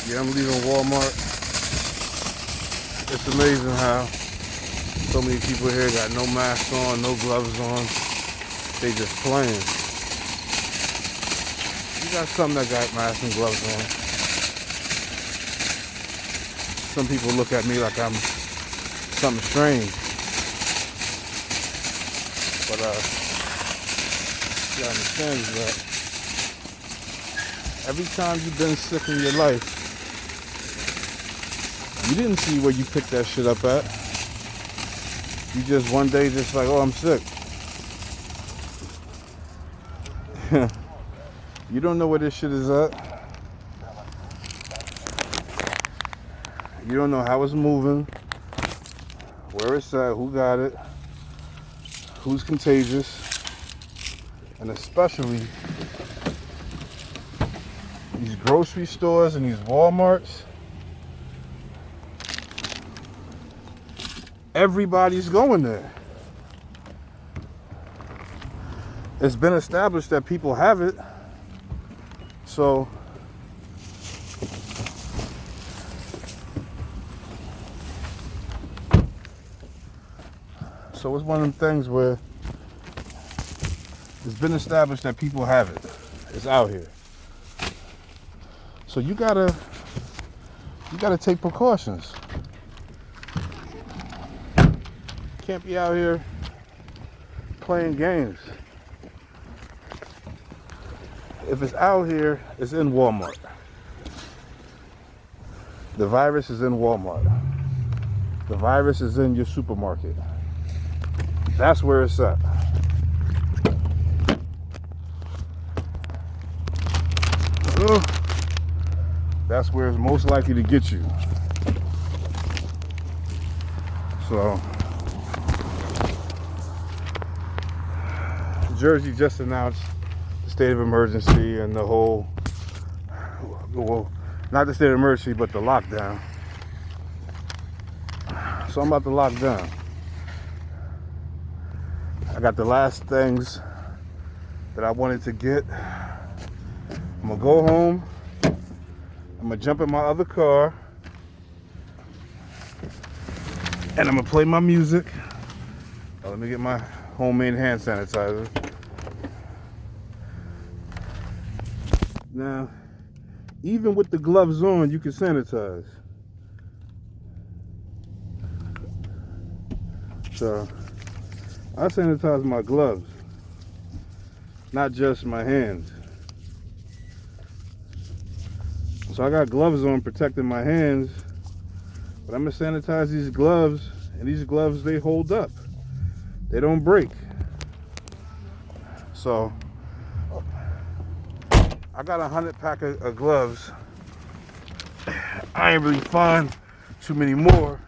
Yeah, I'm leaving Walmart. It's amazing how so many people here got no mask on, no gloves on. They just playing. You got some that got masks and gloves on. Some people look at me like I'm something strange. But you gotta understand is that every time you've been sick in your life, you didn't see where you picked that shit up at. You just one day just like, oh, I'm sick. You don't know where this shit is at. You don't know how it's moving, where it's at, who got it, who's contagious, and especially these grocery stores and these Walmarts. Everybody's going there. It's been established that people have it. So it's one of them things where it's been established that people have it. It's out here. So you gotta take precautions. Can't be out here playing games. If it's out here, it's in Walmart. The virus is in Walmart. The virus is in your supermarket. That's where it's at. That's where it's most likely to get you. So, Jersey just announced the state of emergency and the whole, well, not the state of emergency, but the lockdown. So I'm about to lock down. I got the last things that I wanted to get. I'm gonna go home. I'm gonna jump in my other car. And I'm gonna play my music. Oh, let me get my homemade hand sanitizer. Now, even with the gloves on, you can sanitize. So, I sanitize my gloves, not just my hands. So I got gloves on protecting my hands, but I'm gonna sanitize these gloves, and these gloves, they hold up. They don't break. So I got 100 pack of gloves. I ain't really find too many more.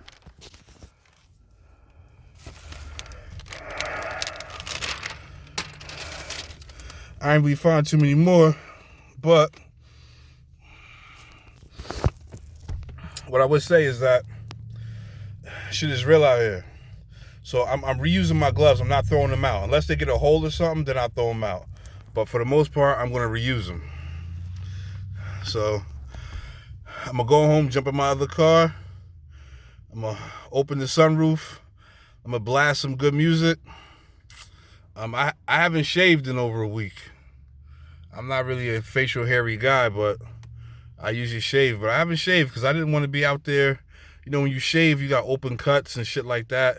But what I would say is that shit is real out here. So I'm reusing my gloves. I'm not throwing them out. Unless they get a hold of something, then I'll throw them out. But for the most part, I'm going to reuse them. So I'm going to go home, jump in my other car. I'm going to open the sunroof. I'm going to blast some good music. I haven't shaved in over a week. I'm not really a facial hairy guy, but I usually shave. But I haven't shaved because I didn't want to be out there. You know, when you shave, you got open cuts and shit like that.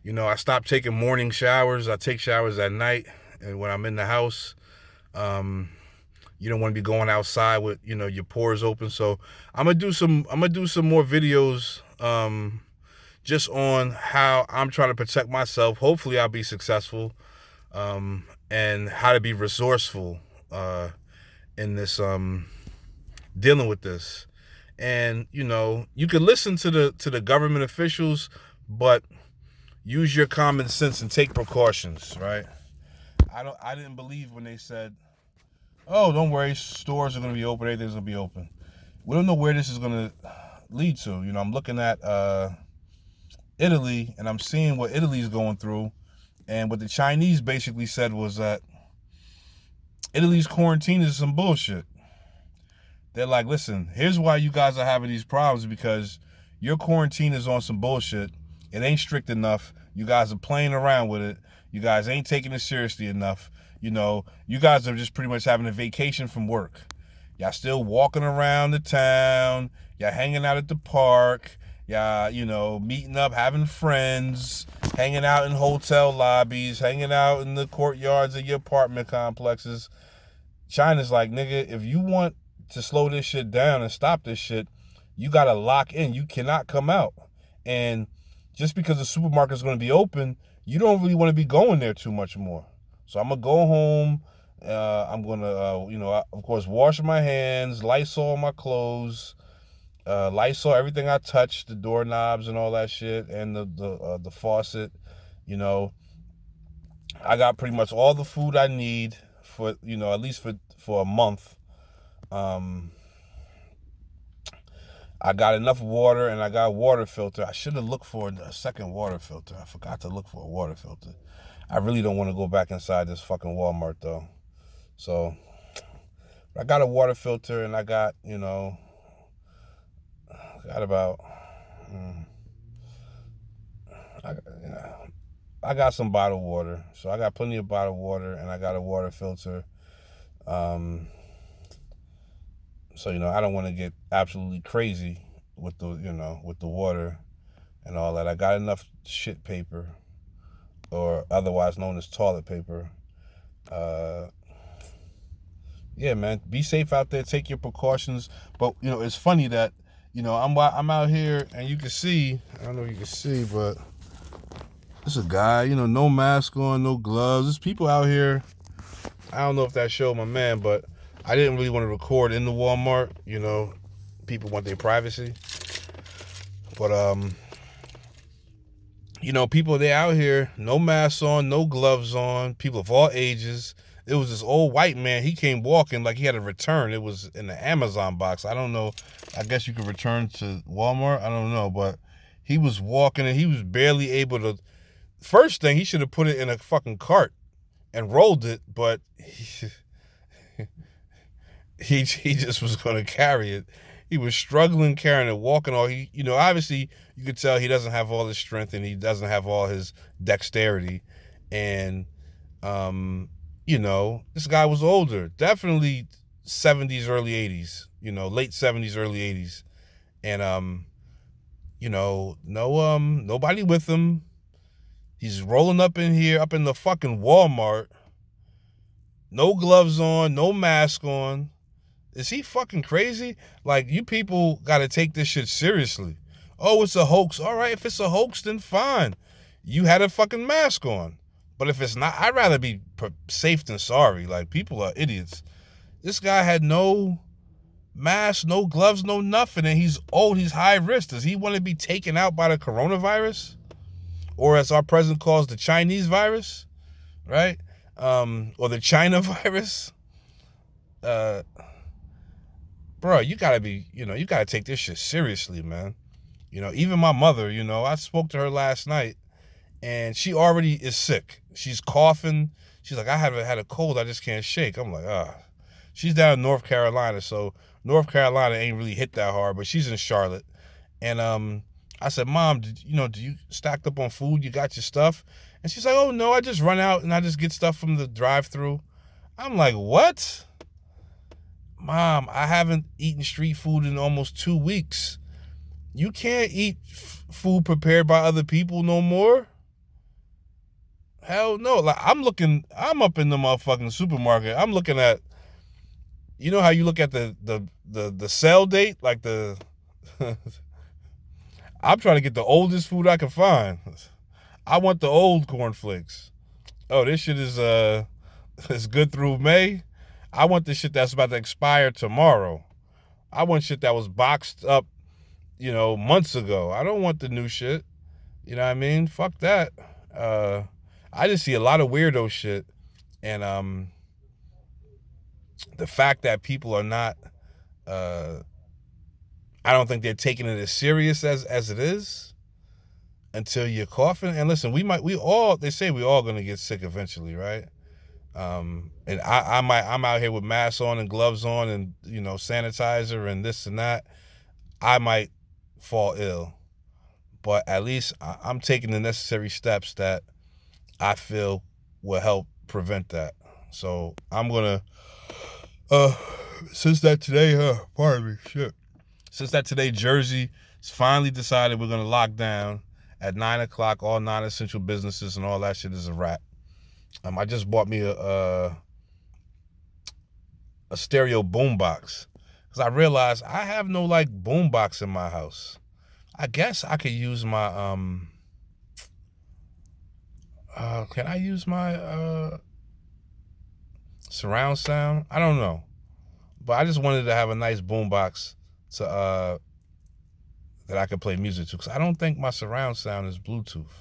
You know, I stopped taking morning showers. I take showers at night, and when I'm in the house, you don't want to be going outside with, you know, your pores open. So I'm gonna do some more videos, just on how I'm trying to protect myself. Hopefully, I'll be successful, and how to be resourceful in this dealing with this. And you know, you can listen to the government officials, but use your common sense and take precautions, right? I didn't believe when they said, oh, don't worry, stores are going to be open, everything's going to be open. We don't know where this is going to lead to. You know, I'm looking at Italy, and I'm seeing what Italy's going through. And what the Chinese basically said was that Italy's quarantine is some bullshit. They're like, listen, here's why you guys are having these problems, because your quarantine is on some bullshit. It ain't strict enough. You guys are playing around with it. You guys ain't taking it seriously enough. You know, you guys are just pretty much having a vacation from work. Y'all still walking around the town. Y'all hanging out at the park. Y'all, you know, meeting up, having friends, hanging out in hotel lobbies, hanging out in the courtyards of your apartment complexes. China's like, nigga, if you want to slow this shit down and stop this shit, you got to lock in. You cannot come out. And just because the supermarket's going to be open, you don't really want to be going there too much more. So I'm going to go home. I'm going to, you know, of course, wash my hands, Lysol my clothes, Lysol everything I touch, the doorknobs and all that shit, and the faucet. You know, I got pretty much all the food I need for, you know, at least for a month. I got enough water, and I got a water filter. I should have looked for a second water filter. I forgot to look for a water filter. I really don't want to go back inside this fucking Walmart, though. So, I got a water filter, and I got, you know, I got some bottled water. So, I got plenty of bottled water, and I got a water filter. So, you know, I don't want to get absolutely crazy with the, you know, with the water and all that. I got enough shit paper, or otherwise known as toilet paper. Yeah, man, be safe out there. Take your precautions. But, you know, it's funny that, you know, I'm out here and you can see, I don't know if you can see, but there's a guy, you know, no mask on, no gloves. There's people out here. I don't know if that showed my man, but I didn't really want to record in the Walmart. You know, people want their privacy. But, you know, people, they out here, no masks on, no gloves on, people of all ages. It was this old white man. He came walking like he had a return. It was in the Amazon box. I don't know. I guess you could return to Walmart. I don't know. But he was walking and he was barely able to. First thing, he should have put it in a fucking cart and rolled it. But he just was going to carry it. He was struggling carrying it, walking all. You know, obviously you could tell he doesn't have all his strength and he doesn't have all his dexterity. And, you know, this guy was older, definitely 70s, early 80s, you know, late 70s, early 80s. And, you know, nobody with him. He's rolling up in here, up in the fucking Walmart. No gloves on, no mask on. Is he fucking crazy? Like, you people got to take this shit seriously. Oh, it's a hoax. All right, if it's a hoax, then fine. You had a fucking mask on. But if it's not, I'd rather be safe than sorry. Like, people are idiots. This guy had no mask, no gloves, no nothing. And he's old, he's high risk. Does he want to be taken out by the coronavirus? Or as our president calls, the Chinese virus? Right? Or the China virus? Bro, you gotta be, you know, you gotta take this shit seriously, man. You know, even my mother, you know, I spoke to her last night and she already is sick. She's coughing. She's like, I haven't had a cold. I just can't shake. I'm like, She's down in North Carolina. So North Carolina ain't really hit that hard, but she's in Charlotte. And I said, Mom, do you stacked up on food? You got your stuff? And she's like, oh, no, I just run out and I just get stuff from the drive-thru. I'm like, what? Mom, I haven't eaten street food in almost 2 weeks. You can't eat food prepared by other people no more. Hell no. Like, I'm up in the motherfucking supermarket. I'm looking at, you know how you look at the sell date? Like I'm trying to get the oldest food I can find. I want the old cornflakes. Oh, this shit is good through May. I want the shit that's about to expire tomorrow. I want shit that was boxed up, you know, months ago. I don't want the new shit. You know what I mean? Fuck that. I just see a lot of weirdo shit. And the fact that people are not, I don't think they're taking it as serious as it is until you're coughing. And listen, they say we all going to get sick eventually, right? And I'm out here with masks on and gloves on and, you know, sanitizer and this and that. I might fall ill, but at least I'm taking the necessary steps that I feel will help prevent that. So I'm gonna, since that today, pardon me, shit. Since that today, Jersey has finally decided we're gonna lock down at 9 o'clock. All non-essential businesses and all that shit is a wrap. I just bought me a stereo boombox because I realized I have no like boombox in my house. I guess I could use my can I use my surround sound? I don't know, but I just wanted to have a nice boombox to that I could play music to because I don't think my surround sound is Bluetooth.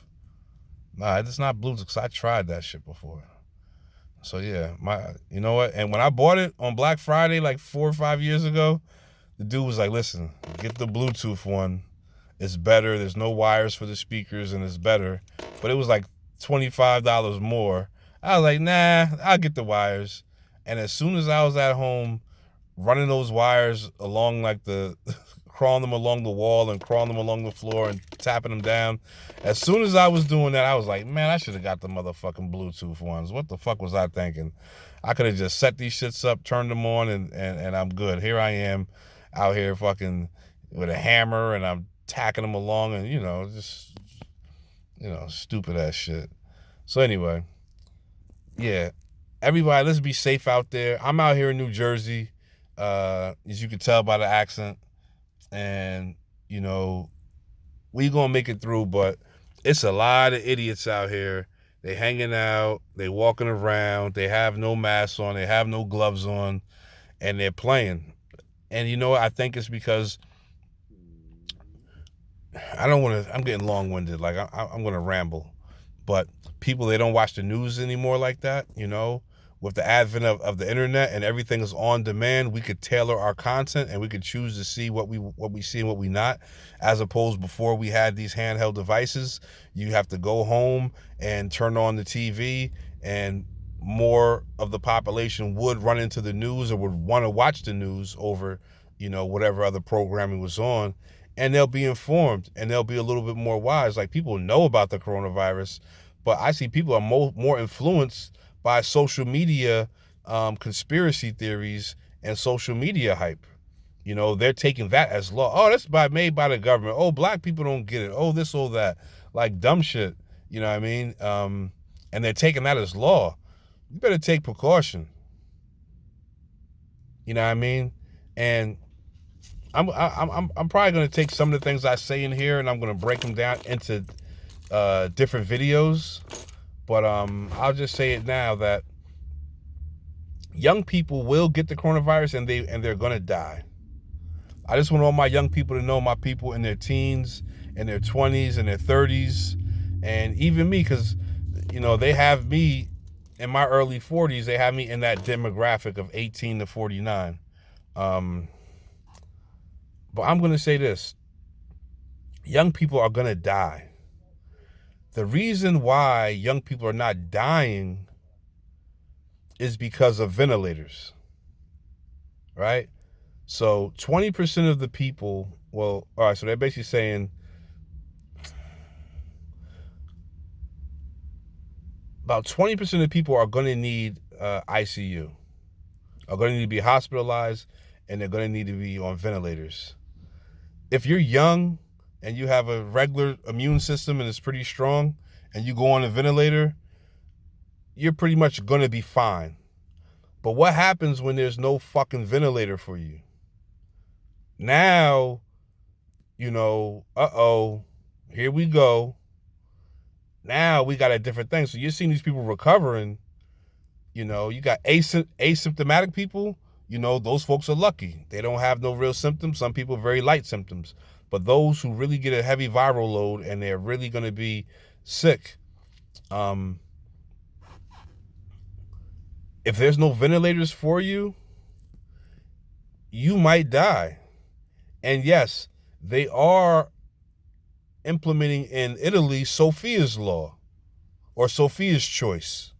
Nah, it's not Bluetooth because I tried that shit before. So yeah, you know what? And when I bought it on Black Friday like 4 or 5 years ago, the dude was like, "Listen, get the Bluetooth one. It's better. There's no wires for the speakers, and it's better." But it was like $25 more. I was like, "Nah, I'll get the wires." And as soon as I was at home, running those wires along like crawling them along the wall and crawling them along the floor and tapping them down. As soon as I was doing that, I was like, man, I should have got the motherfucking Bluetooth ones. What the fuck was I thinking? I could have just set these shits up, turned them on, and I'm good. Here I am out here fucking with a hammer and I'm tacking them along and, you know, just, you know, stupid ass shit. So anyway, yeah, everybody, let's be safe out there. I'm out here in New Jersey, as you can tell by the accent. And, you know, we gonna make it through, but it's a lot of idiots out here. They hanging out, they walking around, they have no masks on, they have no gloves on, and they're playing. And you know what? I think it's because I'm getting long-winded, like I'm gonna ramble, but people, they don't watch the news anymore like that, you know? With the advent of the internet and everything is on demand, we could tailor our content and we could choose to see what we see and what we not, as opposed before we had these handheld devices. You have to go home and turn on the TV, and more of the population would run into the news or would want to watch the news over, you know, whatever other programming was on, and they'll be informed and they'll be a little bit more wise. Like, people know about the coronavirus, but I see people are more influenced by social media conspiracy theories and social media hype. You know, they're taking that as law. Oh, that's made by the government. Oh, black people don't get it. Oh, this, oh, that. Like dumb shit. You know what I mean? And they're taking that as law. You better take precaution. You know what I mean? And I'm probably going to take some of the things I say in here and I'm going to break them down into different videos. But I'll just say it now that young people will get the coronavirus and they're gonna die. I just want all my young people to know, my people in their teens, in their 20s, and their 30s, and even me, because, you know, they have me in my early 40s. They have me in that demographic of 18 to 49. But I'm gonna say this: young people are gonna die. The reason why young people are not dying is because of ventilators, right? So 20% of the people, well, all right, so they're basically saying about 20% of people are going to need ICU, are going to need to be hospitalized, and they're going to need to be on ventilators. If you're young and you have a regular immune system and it's pretty strong, and you go on a ventilator, you're pretty much going to be fine. But what happens when there's no fucking ventilator for you? Now, you know, here we go. Now we got a different thing. So you're seeing these people recovering. You know, you got asymptomatic people. You know, those folks are lucky. They don't have no real symptoms. Some people very light symptoms. But those who really get a heavy viral load and they're really going to be sick, if there's no ventilators for you, you might die. And yes, they are implementing in Italy Sophia's law or Sophia's choice,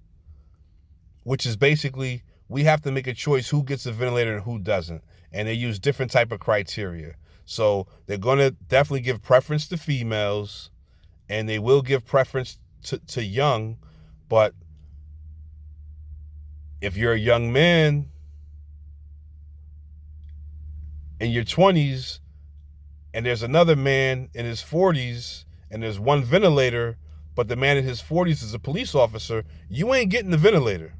which is basically we have to make a choice who gets a ventilator and who doesn't. And they use different type of criteria. So they're going to definitely give preference to females, and they will give preference to young. But if you're a young man in your 20s and there's another man in his 40s and there's one ventilator, but the man in his 40s is a police officer, you ain't getting the ventilator,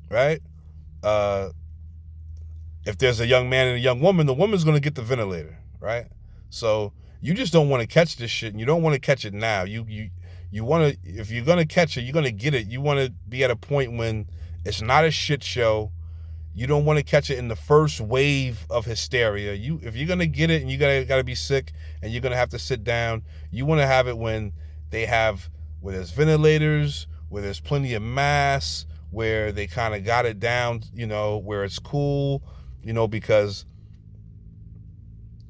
right? If there's a young man and a young woman, the woman's going to get the ventilator, right? So you just don't want to catch this shit, and you don't want to catch it now. You want to, if you're going to catch it, you're going to get it. You want to be at a point when it's not a shit show. You don't want to catch it in the first wave of hysteria. If you're going to get it and you got to be sick and you're going to have to sit down, you want to have it when where there's ventilators, where there's plenty of masks, where they kind of got it down, where it's cool, because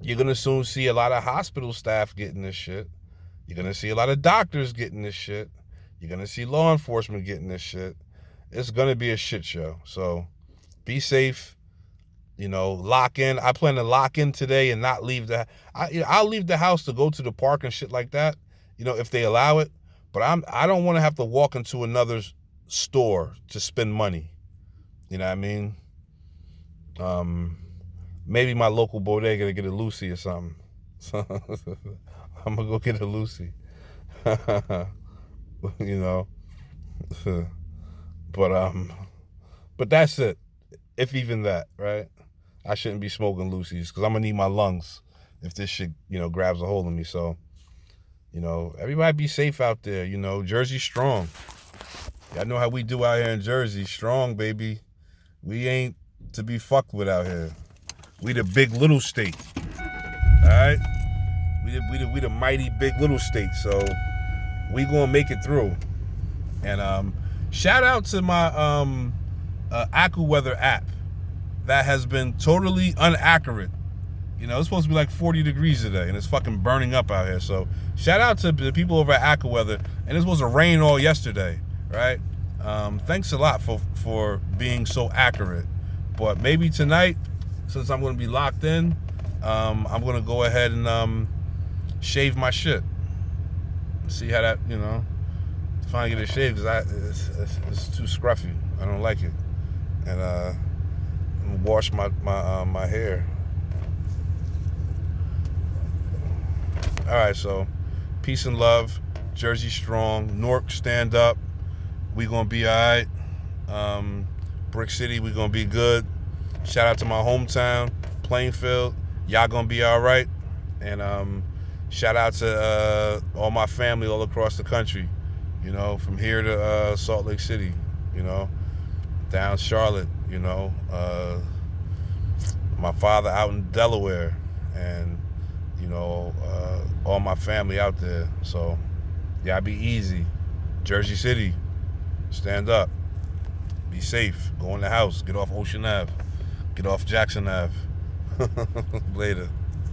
you're going to soon see a lot of hospital staff getting this shit. You're going to see a lot of doctors getting this shit. You're going to see law enforcement getting this shit. It's going to be a shit show. So be safe, lock in. I plan to lock in today and not leave I'll leave the house to go to the park and shit like that, if they allow it. But I don't want to have to walk into another store to spend money. You know what I mean? Maybe my local bodega to get a Lucy or something. So I'm gonna go get a Lucy. But that's it. If even that, right? I shouldn't be smoking Lucy's because I'm gonna need my lungs if this shit, grabs a hold of me. So, everybody be safe out there. Jersey strong. Y'all know how we do out here in Jersey. Strong, baby. We ain't to be fucked with out here. We the big little state. All right? We the mighty big little state. So we gonna make it through. And shout out to my AccuWeather app that has been totally inaccurate. It's supposed to be like 40 degrees today, and it's fucking burning up out here. So shout out to the people over at AccuWeather. And it's supposed to rain all yesterday, right? Thanks a lot for being so accurate. But maybe tonight, since I'm going to be locked in, I'm going to go ahead and shave my shit. See how that, finally get it shaved, because it's too scruffy. I don't like it. And I'm going to wash my hair. All right, so peace and love. Jersey strong. Newark, stand up. We gonna be all right. Brick City, we gonna be good. Shout out to my hometown, Plainfield. Y'all gonna be all right. And shout out to all my family all across the country. From here to Salt Lake City. Down Charlotte. My father out in Delaware, and all my family out there. So y'all be easy. Jersey City. Stand up. Be safe. Go in the house. Get off Ocean Ave. Get off Jackson Ave. Later.